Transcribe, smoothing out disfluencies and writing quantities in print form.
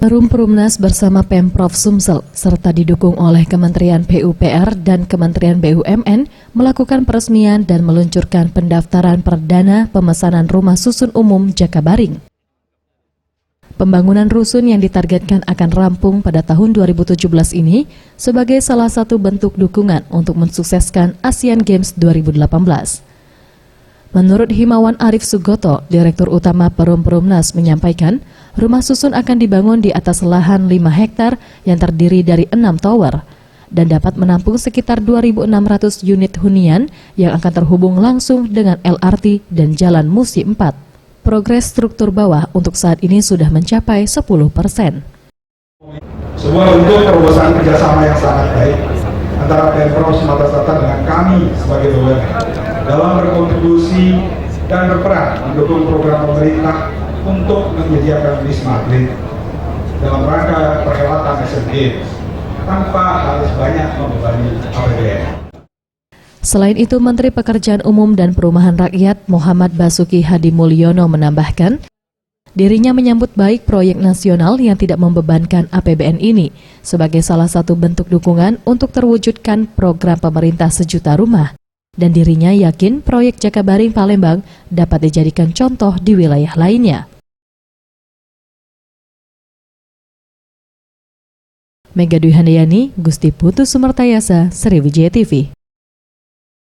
Perum Perumnas bersama Pemprov Sumsel serta didukung oleh Kementerian PUPR dan Kementerian BUMN melakukan peresmian dan meluncurkan pendaftaran perdana pemesanan rumah susun umum Jakabaring. Pembangunan rusun yang ditargetkan akan rampung pada tahun 2017 ini sebagai salah satu bentuk dukungan untuk mensukseskan Asian Games 2018. Menurut Himawan Arif Sugoto, Direktur Utama Perum Perumnas menyampaikan, rumah susun akan dibangun di atas lahan 5 hektar yang terdiri dari 6 tower dan dapat menampung sekitar 2.600 unit hunian yang akan terhubung langsung dengan LRT dan Jalan Musi 4. Progres struktur bawah untuk saat ini sudah mencapai 10%. Sebuah bentuk terobosan kerjasama yang sangat baik antara Pemprov Sumatera Selatan dengan kami sebagai BUMN dalam berkontribusi dan berperan mendukung program pemerintah untuk menyediakan Wisma Atlet dalam rangka perhelatan Asian Games tanpa harus banyak membebani APBN. Selain itu, Menteri Pekerjaan Umum dan Perumahan Rakyat Muhammad Basuki Hadimulyono menambahkan, dirinya menyambut baik proyek nasional yang tidak membebankan APBN ini sebagai salah satu bentuk dukungan untuk terwujudkan program pemerintah sejuta rumah. Dan dirinya yakin proyek Jakabaring Palembang dapat dijadikan contoh di wilayah lainnya. Mega Dwi Handayani, Gusti Putu Sumertayasa, Sriwijaya TV.